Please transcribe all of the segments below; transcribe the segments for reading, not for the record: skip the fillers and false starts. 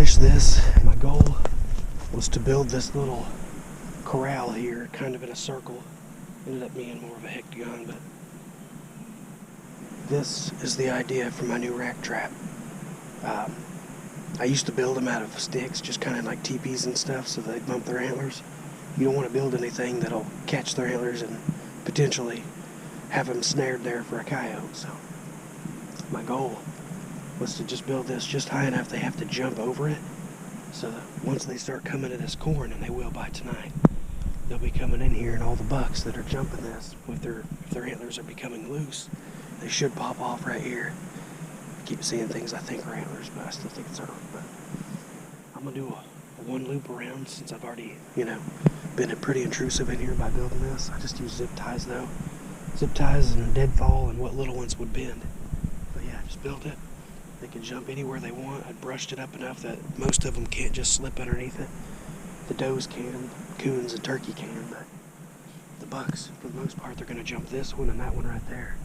finished this, my goal was to build this little corral here, kind of in a circle. Ended up being more of a hectagon, but this is the idea for my new rack trap. I used to build them out of sticks, just kind of like teepees and stuff, so they bump their antlers. You don't want to build anything that'll catch their antlers and potentially have them snared there for a coyote. So my goal was to just build this just high enough they have to jump over it, so that once they start coming to this corn, and they will by tonight, they'll be coming in here, and all the bucks that are jumping this, if their antlers are becoming loose, they should pop off right here. I keep seeing things I think are antlers, but I still think it's earth. But I'm gonna do a one loop around, since I've already, been pretty intrusive in here by building this. I just use zip ties though. Zip ties and deadfall and what little ones would bend. But yeah, I just built it. They can jump anywhere they want. I brushed it up enough that most of them can't just slip underneath it. The does can, coons and turkey can, but the bucks, for the most part, they're gonna jump this one and that one right there.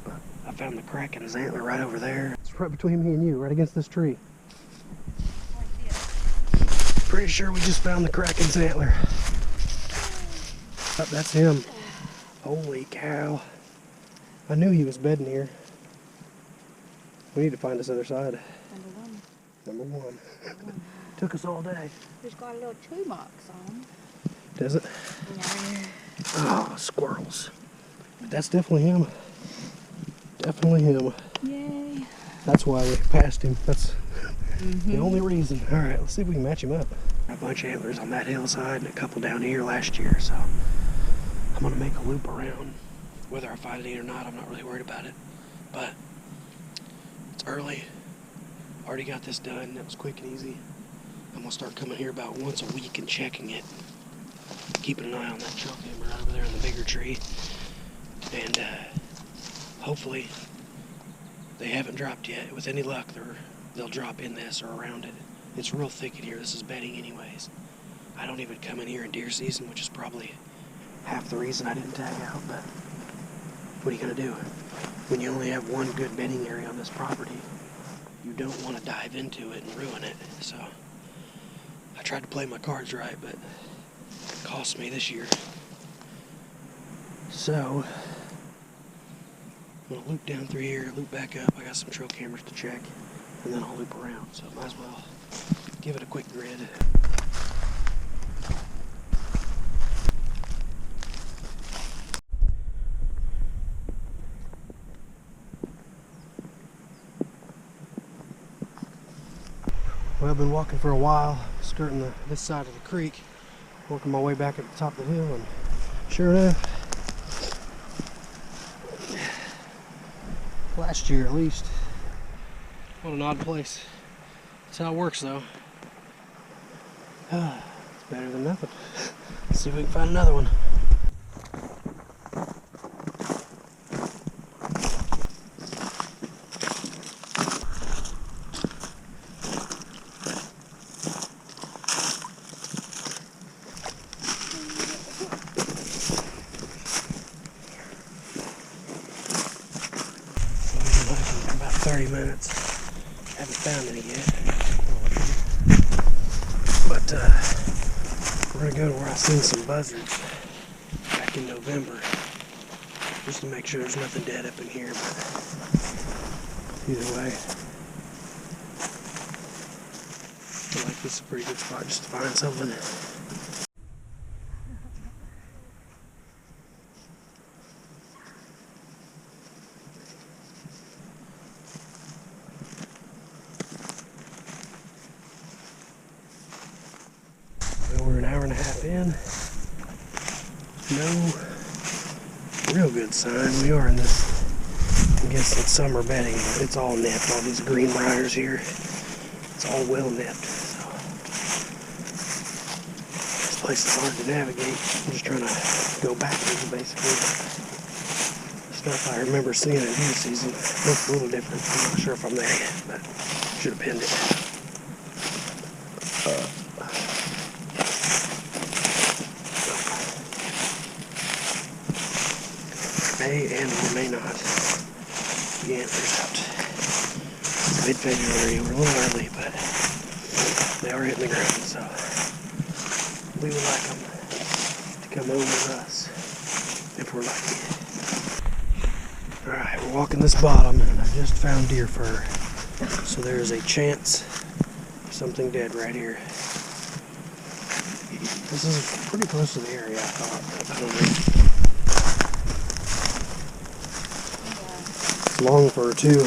But I found the crack in his antler right over there. It's right between me and you, right against this tree. Pretty sure we just found the crack in his antler. Oh, that's him. Holy cow. I knew he was bedding here. We need to find this other side. Number one. Took us all day. It's got a little chew marks on. Does it? Yeah. Oh, squirrels. But that's definitely him. Definitely him. Yay. That's why we passed him. That's the only reason. All right, let's see if we can match him up. A bunch of antlers on that hillside and a couple down here last year, so I'm gonna make a loop around. Whether I find any or not, I'm not really worried about it. But it's early. Already got this done. That was quick and easy. I'm gonna start coming here about once a week and checking it. Keeping an eye on that trail camera right over there in the bigger tree. And hopefully they haven't dropped yet. With any luck, they'll drop in this or around it. It's real thick in here. This is bedding anyways. I don't even come in here in deer season, which is probably half the reason I didn't tag out, but what are you gonna do? When you only have one good bedding area on this property, you don't want to dive into it and ruin it. So I tried to play my cards right, but it cost me this year. So I'm gonna loop down through here, loop back up. I got some trail cameras to check, and then I'll loop around. So might as well give it a quick grid. Well, I've been walking for a while, skirting this side of the creek, working my way back at the top of the hill, and sure enough, last year at least. What an odd place. That's how it works though. It's better than nothing. Let's see if we can find another one. About 30 minutes. Haven't found any yet. But we're gonna go to where I seen some buzzards back in November, just to make sure there's nothing dead up in here. But either way, I feel like this is a pretty good spot just to find something. We're an hour and a half in. No real good sign. We are in this, I guess it's summer bedding, but it's all nipped. All these green briars here, it's all well nipped. So this place is hard to navigate. I'm just trying to go backwards basically. Stuff I remember seeing in deer season looks a little different. I'm not sure if I'm there yet, but should have pinned it. May and or may not be antlers out. Mid-February, we're a little early, but hitting the ground, so we would like them to come over with us if we're lucky. Alright, we're walking this bottom, and I just found deer fur. So there's a chance of something dead right here. This is pretty close to the area, I thought. I don't know. It's long fur, too.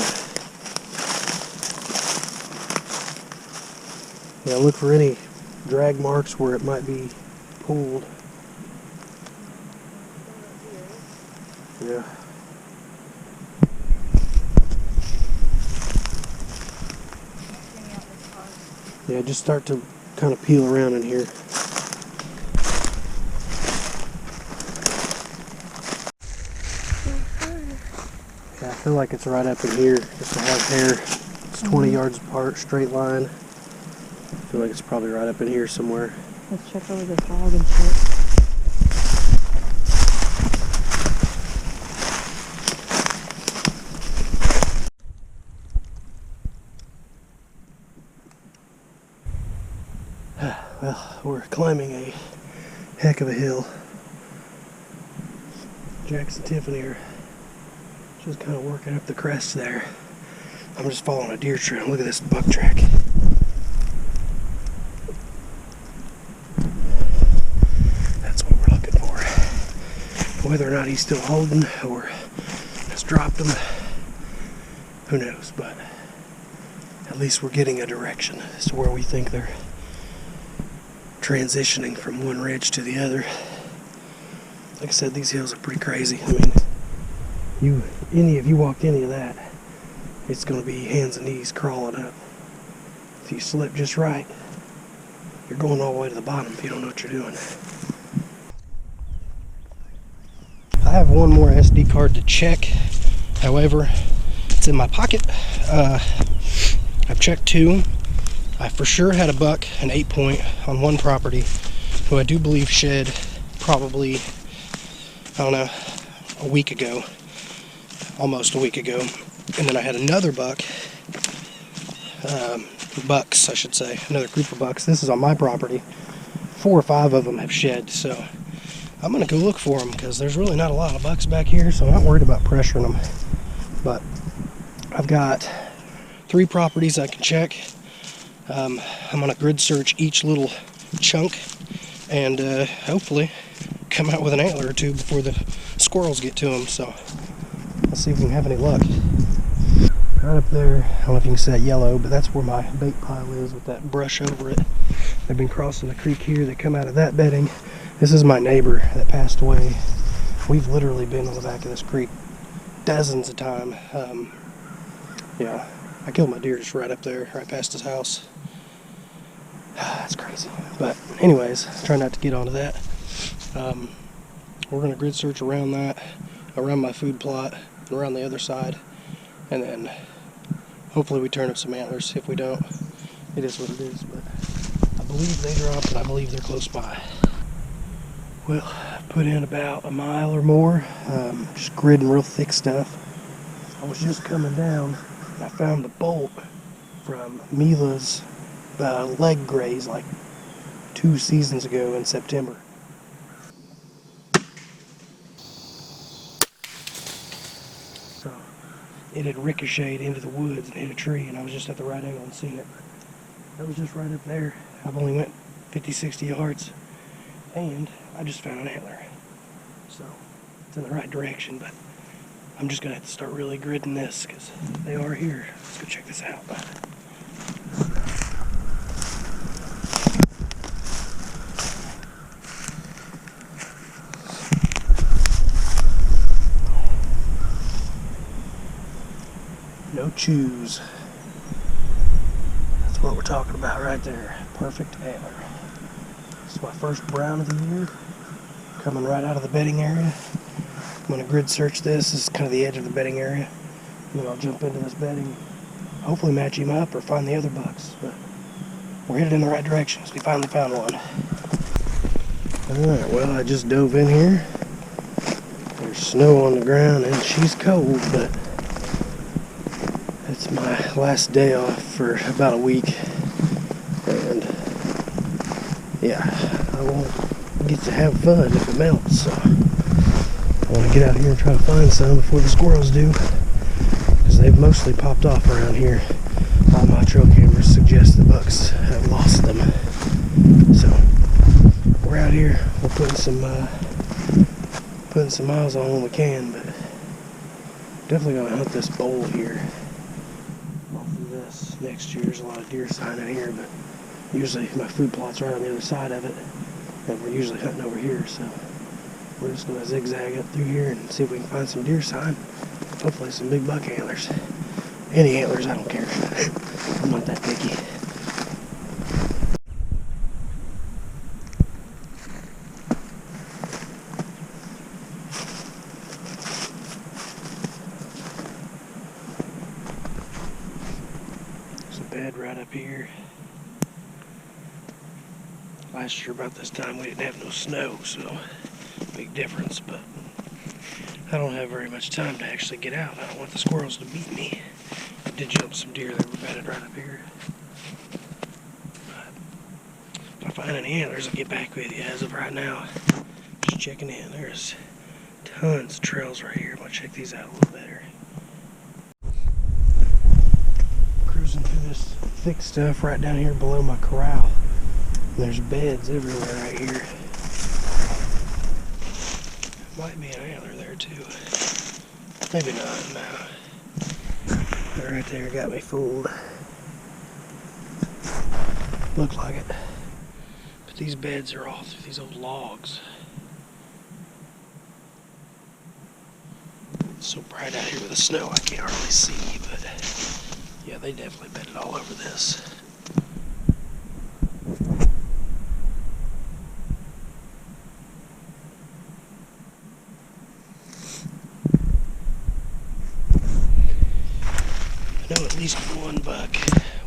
Yeah, look for any drag marks where it might be pulled. Yeah. Yeah, just start to kind of peel around in here. Yeah, I feel like it's right up in here. Just a half hair. It's 20 yards apart, straight line. I feel like it's probably right up in here somewhere. Let's check over this log and shit. Well, we're climbing a heck of a hill. Jax and Tiffany are just kind of working up the crest there. I'm just following a deer trail. Look at this buck track. That's what we're looking for. Whether or not he's still holding or has dropped them, who knows, but at least we're getting a direction as to where we think they're transitioning from one ridge to the other. Like I said, these hills are pretty crazy. I mean, if you walked any of that, it's going to be hands and knees crawling up. If you slip just right, you're going all the way to the bottom if you don't know what you're doing. I have one more SD card to check. However, it's in my pocket. I've checked two. I for sure had a buck, an 8-point, on one property, who I do believe shed probably, I don't know, a week ago. Almost a week ago. And then I had another buck, bucks I should say, another group of bucks. This is on my property. 4 or 5 of them have shed, so I'm going to go look for them because there's really not a lot of bucks back here, so I'm not worried about pressuring them. But I've got 3 properties I can check. I'm going to grid search each little chunk and hopefully come out with an antler or two before the squirrels get to them. So let's see if we can have any luck. Right up there, I don't know if you can see that yellow, but that's where my bait pile is with that brush over it. They've been crossing the creek here. They come out of that bedding. This is my neighbor that passed away. We've literally been on the back of this creek dozens of times. Yeah, I killed my deer just right up there, right past his house. That's crazy. But anyways, try not to get onto that. We're going to grid search around that, around my food plot, and around the other side. And then hopefully we turn up some antlers. If we don't, it is what it is. But I believe they dropped, and I believe they're close by. Well, I put in about a mile or more, just gridding real thick stuff. I was just coming down, and I found the bolt from Mila's leg graze like 2 seasons ago in September. So it had ricocheted into the woods and hit a tree, and I was just at the right angle and seen it. That was just right up there. I've only went 50, 60 yards, and I just found an antler. So it's in the right direction, but I'm just going to have to start really gridding this because they are here. Let's go check this out. No chews. That's what we're talking about right there. Perfect antler. This is my first brown of the year. Coming right out of the bedding area. I'm going to grid search this. This is kind of the edge of the bedding area. And then I'll jump into this bedding. Hopefully match him up or find the other bucks. But we're headed in the right direction. So we finally found one. Alright, well, I just dove in here. There's snow on the ground and she's cold, but it's my last day off for about a week. And yeah, I won't get to have fun if it melts. So I want to get out here and try to find some before the squirrels do, because they've mostly popped off around here. All my trail cameras suggest the bucks have lost them. So we're out here. We're putting some miles on when we can, but definitely gonna hunt this bowl here. Off of this next year. There's a lot of deer sign in here, but usually my food plot's right on the other side of it, and we're usually hunting over here. So we're just gonna zigzag up through here and see if we can find some deer sign. Hopefully some big buck antlers. Any antlers, I don't care. I'm not that picky. There's a bed right up here. Last year about this time we didn't have no snow, so big difference, but I don't have very much time to actually get out. I don't want the squirrels to beat me. I did jump some deer that were bedded right up here. But if I find any antlers, I'll get back with you. As of right now, just checking in. There's tons of trails right here. I'm gonna check these out a little better. Cruising through this thick stuff right down here below my corral. And there's beds everywhere right here. Might be an antler there too. Maybe not, no. That right there got me fooled. Looked like it. But these beds are all through these old logs. It's so bright out here with the snow I can't hardly see, but yeah, they definitely bedded all over this. I know at least one buck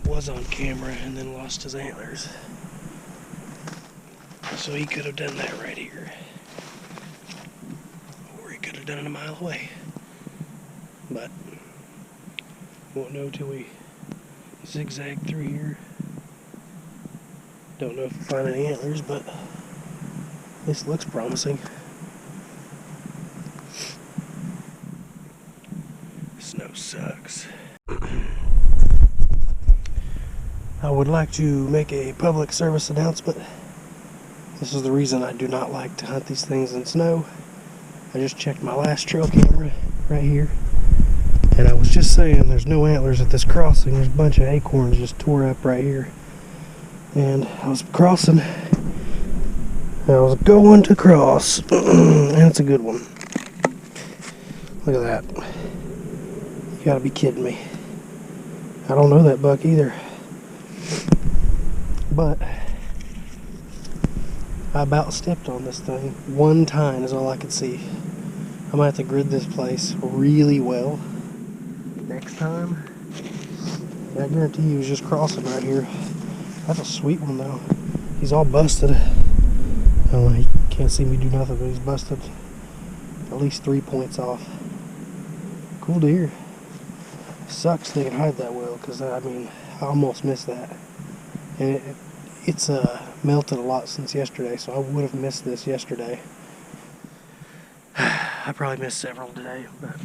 was on camera and then lost his antlers. So he could have done that right here. Or he could have done it a mile away. But won't know till we zigzag through here. Don't know if we'll find any antlers, but this looks promising. Snow sucks. I would like to make a public service announcement. This is the reason I do not like to hunt these things in snow. I just checked my last trail camera right here, and I was just saying there's no antlers at this crossing. There's a bunch of acorns just tore up right here. And I was crossing. I was going to cross, and it's a good one. Look at that. You gotta be kidding me. I don't know that buck either. But I about stepped on this thing. One time is all I could see. I'm gonna have to grid this place really well next time. I guarantee he was just crossing right here. That's a sweet one though. He's all busted. Oh, he can't see me do nothing, but he's busted at least 3 points off. Cool deer. Sucks they can hide that well, because I mean, I almost missed that. And it's melted a lot since yesterday, so I would have missed this yesterday. I probably missed several today, but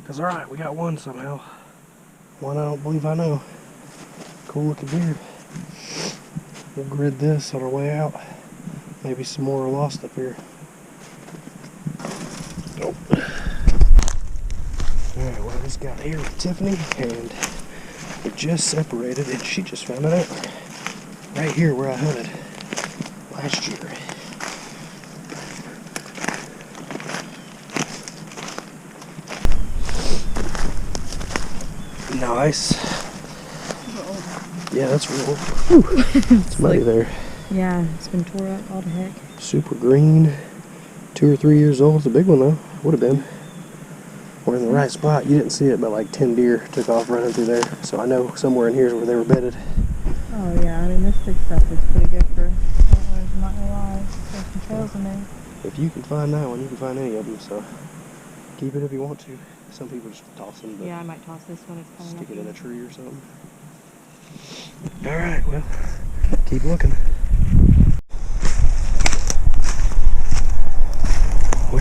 that's alright. We got one somehow. One I don't believe I know. Cool looking deer. We'll grid this on our way out. Maybe some more are lost up here. Nope. Alright, well, I just got here with Tiffany, and we just separated, and she just found it out. Right here where I hunted last year. Nice. Yeah, that's real. It's muddy like, there. Yeah, it's been tore up all the heck. Super green. 2 or 3 years old. It's a big one though. Would have been. We're in the right spot. You didn't see it, but like 10 deer took off running through there. So I know somewhere in here is where they were bedded. Oh yeah, I mean this big stuff is pretty good for antlers, I'm not gonna lie. There's some trails in there. If you can find that one, you can find any of them. So keep it if you want to. Some people just toss them. But Yeah, I might toss this one. It's coming stick up it in here. a tree or something. All right, well, keep looking.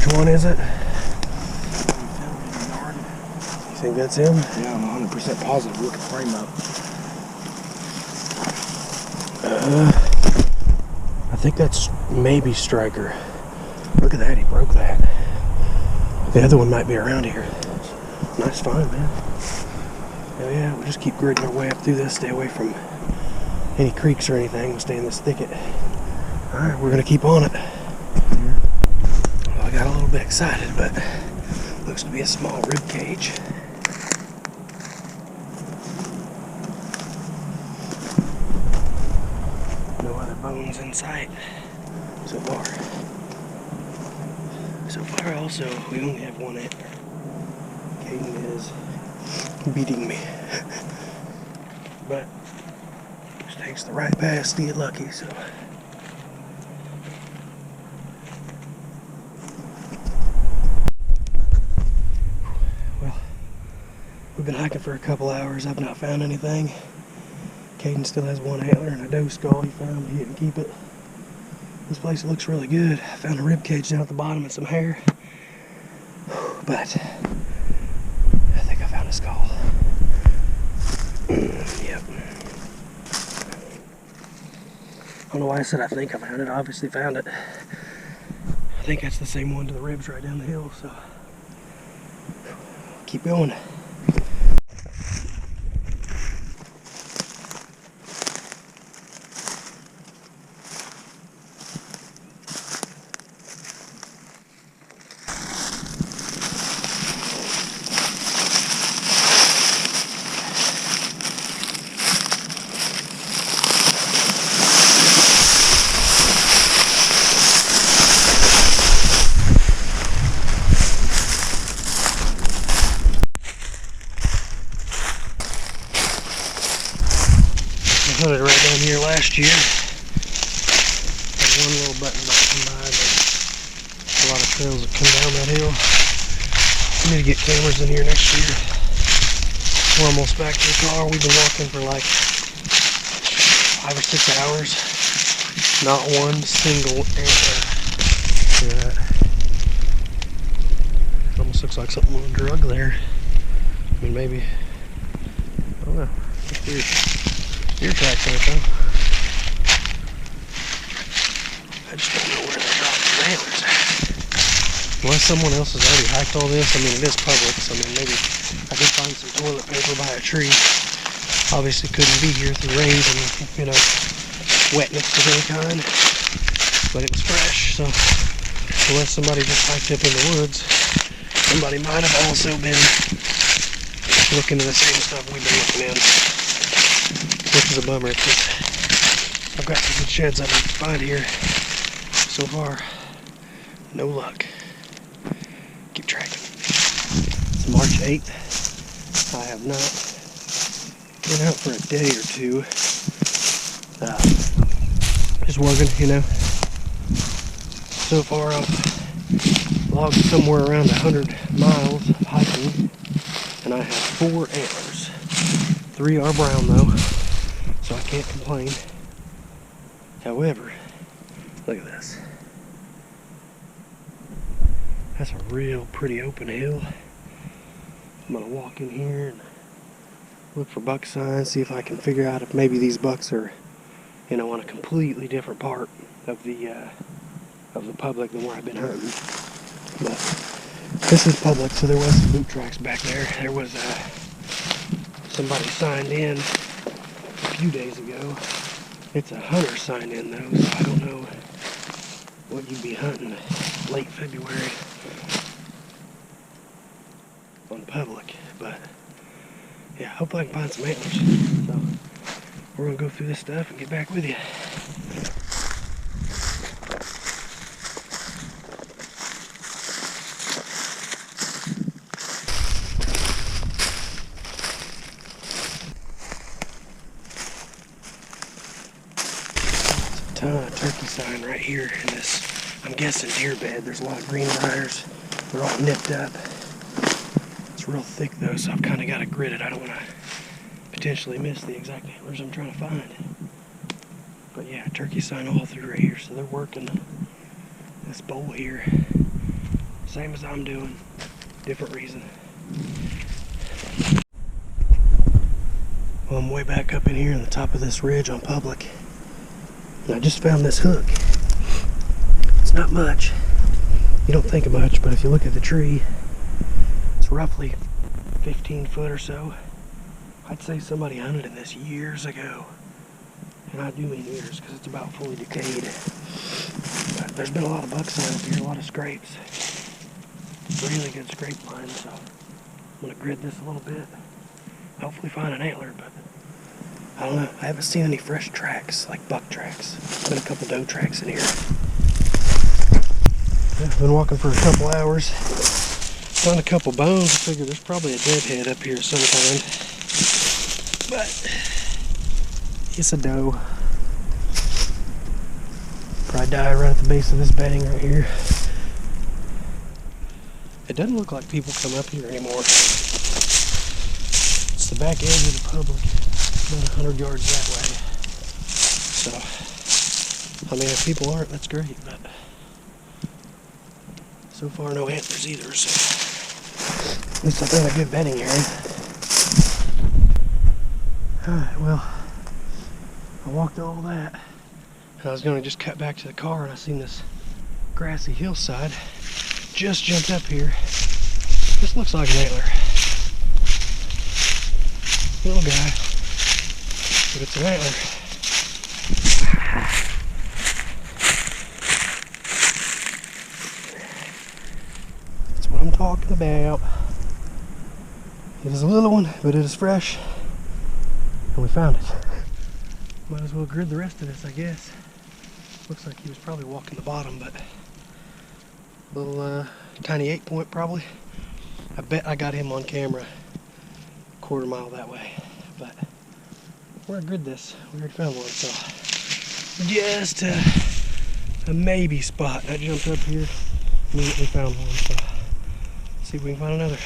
Which one is it? We found in the yard. You think that's him? Yeah, I'm 100% positive. Look at the frame up. I think that's maybe Striker. Look at that, he broke that. The other one might be around here. Nice find, man. Hell yeah, we'll just keep gritting our way up through this. Stay away from any creeks or anything. We'll stay in this thicket. Alright, we're gonna keep on it. Well, I got a little bit excited, but looks to be a small rib cage. No other bones in sight so far. So far, also, we only have one antler. Caden is beating me. But just takes the right pass to get lucky, so. Well, we've been hiking for a couple hours. I've not found anything. Caden still has one antler and a doe skull he found. He didn't keep it. This place looks really good. I found a rib cage down at the bottom and some hair. But I think I found a skull. Yep. I don't know why I said I think I found it. I obviously found it. I think that's the same one to the ribs right down the hill, so keep going. I hunted right down here last year. Had one little button buck come by, but a lot of trails that come down that hill. We need to get cameras in here next year. We're almost back to the car. We've been walking for like 5 or 6 hours. Not one single antler. Look at that. It almost looks like something on a drug there. I mean, maybe. I don't know. It's weird. Deer tracks in it though. I just don't know where they dropped the antlers at. Unless someone else has already hiked all this. I mean, it is public, so I mean, maybe I did find some toilet paper by a tree. Obviously couldn't be here through rains and, you know, wetness of any kind. But it was fresh, so unless somebody just hiked up in the woods, somebody might have also been looking at the same stuff we've been looking at. Which is a bummer, because I've got some good sheds I've been able to find here. So far, no luck. Keep tracking. It's March 8th. I have not been out for a day or two. Just working, you know. So far, I've logged somewhere around 100 miles of hiking, and I have 4 antlers. 3 are brown though, so I can't complain. However, look at this. That's a real pretty open hill. I'm gonna walk in here and look for buck signs, see if I can figure out if maybe these bucks are, you know, on a completely different part of the public than where I've been hunting. But this is public, so there was some boot tracks back there. There was somebody signed in a few days ago. It's a hunter signed in though, so I don't know what you'd be hunting late February on public, but yeah, hopefully I can find some antlers. So we're gonna go through this stuff and get back with you. Turkey sign right here in this, I'm guessing, deer bed. There's a lot of green briars. They're all nipped up. It's real thick though, so I've kind of got to grit it. I don't want to potentially miss the exact antlers I'm trying to find. But yeah, turkey sign all through right here. So they're working this bowl here Same as I'm doing, different reason. Well, I'm way back up in here on the top of this ridge on public. And I just found this hook. It's not much. You don't think of much, but if you look at the tree, it's roughly 15 foot or so. I'd say somebody hunted in this years ago. And I do mean years, because it's about fully decayed. But there's been a lot of buck sign up here, a lot of scrapes. Really good scrape line, so I'm gonna grid this a little bit. Hopefully find an antler, but I don't know. I haven't seen any fresh tracks, like buck tracks. There's been a couple doe tracks in here. I've been walking for a couple hours. Found a couple bones. I figure there's probably a deadhead up here sometime. But it's a doe. Probably die right at the base of this bedding right here. It doesn't look like people come up here anymore. It's the back edge of the public, about 100 yards that way. So, I mean, if people aren't, that's great, but so far no antlers either, so at least I found a good bedding area. Alright, well, I walked all that, and I was going to just cut back to the car, and I seen this grassy hillside. Just jumped up here. This looks like an antler. Little guy, but it's an antler. That's what I'm talking about. It is a little one, but it is fresh, and we found it. Might as well grid the rest of this, I guess. Looks like he was probably walking the bottom, but little tiny 8-point probably. I bet I got him on camera a quarter mile that way, but we're gonna grid this. We already found one, so just a maybe spot. I jumped up here, immediately found one, so let's see if we can find another.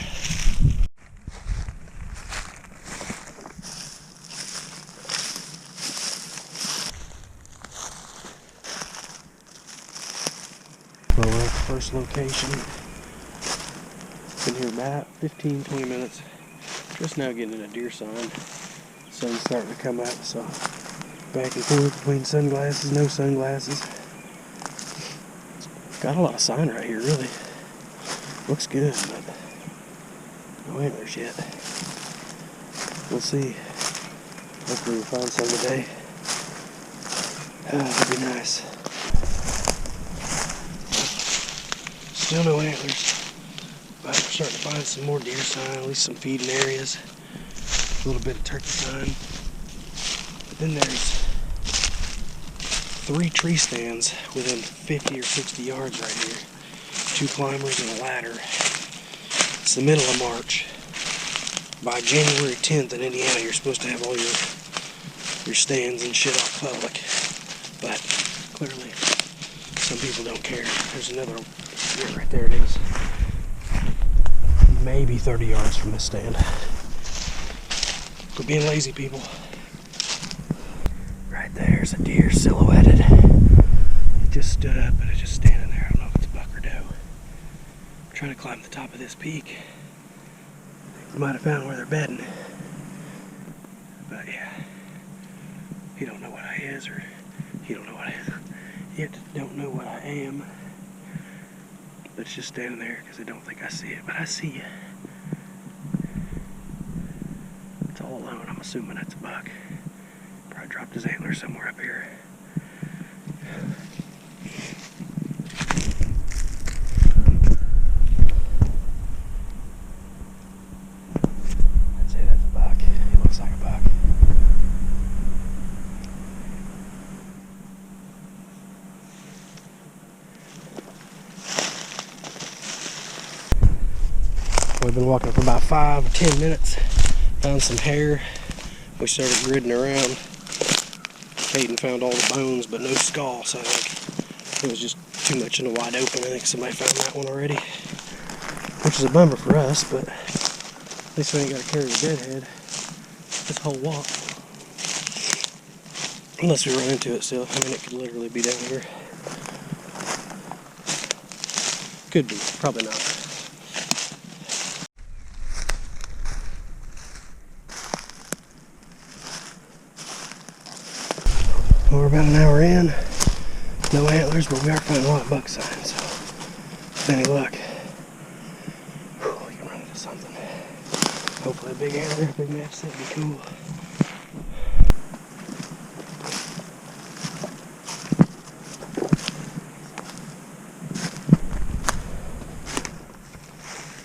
Well, we're at the first location. Been here about 15-20 minutes. Just now getting a deer sign. Sun's starting to come up, so back and forth between sunglasses, no sunglasses. Got a lot of sign right here, really. Looks good, but no antlers yet. We'll see. Hopefully we'll find some today. That'd be nice. Still no antlers, but we're starting to find some more deer sign, at least some feeding areas, a little bit of turkey sign. But then there's 3 tree stands within 50 or 60 yards right here. 2 climbers and a ladder. It's the middle of March. By January 10th in Indiana, you're supposed to have all your stands and shit off public, but clearly some people don't care. There's another. Yeah, right there it is. Maybe 30 yards from this stand. We're being lazy, people. Right there's a deer silhouetted. It just stood up, but it's just standing there. I don't know if it's a buck or doe. I'm trying to climb the top of this peak. We might have found where they're bedding. But yeah, he don't know what I is, or he don't know what I yet don't know what I am. But it's just standing there because I don't think I see it, but I see you. It's all alone. I'm assuming that's a buck. Probably dropped his antler somewhere up here. I'd say that's a buck. He looks like a buck. We've been walking for about 5 or 10 minutes. Found some hair. We started gridding around. Hayden found all the bones, but no skull, so I think it was just too much in the wide open. I think somebody found that one already, which is a bummer for us, but at least we ain't got to carry the deadhead this whole walk. Unless we run into it still. I mean, it could literally be down here. Could be, probably not. Well, we're about an hour in. No antlers, but we are finding a lot of buck signs. So, with any luck, we can run into something. Hopefully a big antler, a big match set would be cool.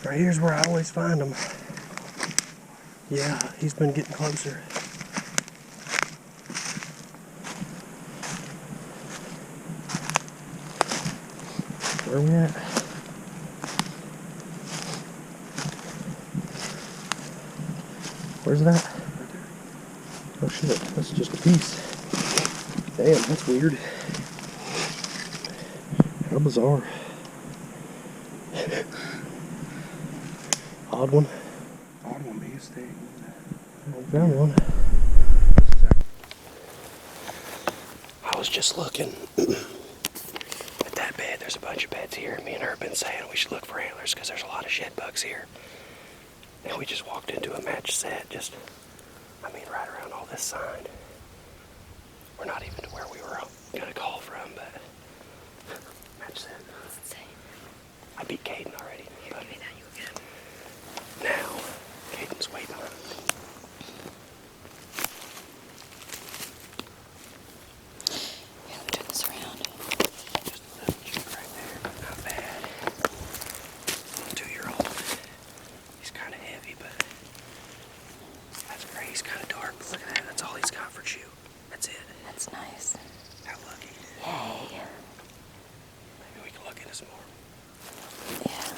Right here's where I always find them. Yeah, he's been getting closer. Where are we at? Where's that? Oh shit, that's just a piece. Damn, that's weird. How bizarre. Odd one. Odd one, be a stick. I found one. I was just looking at that bed. There's a bunch of beds here. Me and her have been saying we should look for antlers because there's a lot of shed bugs here. And we just walked into a match set, right around all this sign. We're not even to where we were gonna call from, but match set. I beat Caden already. But now, Caden's way behind. Yeah, let me turn this around. Just a little chick right there, but not bad. 2-year-old. He's kind of heavy, but that's great. He's kind of dark. But look at that. That's all he's got for chew. That's it. That's nice. How lucky. Yay. Maybe we can look into some more. Yeah.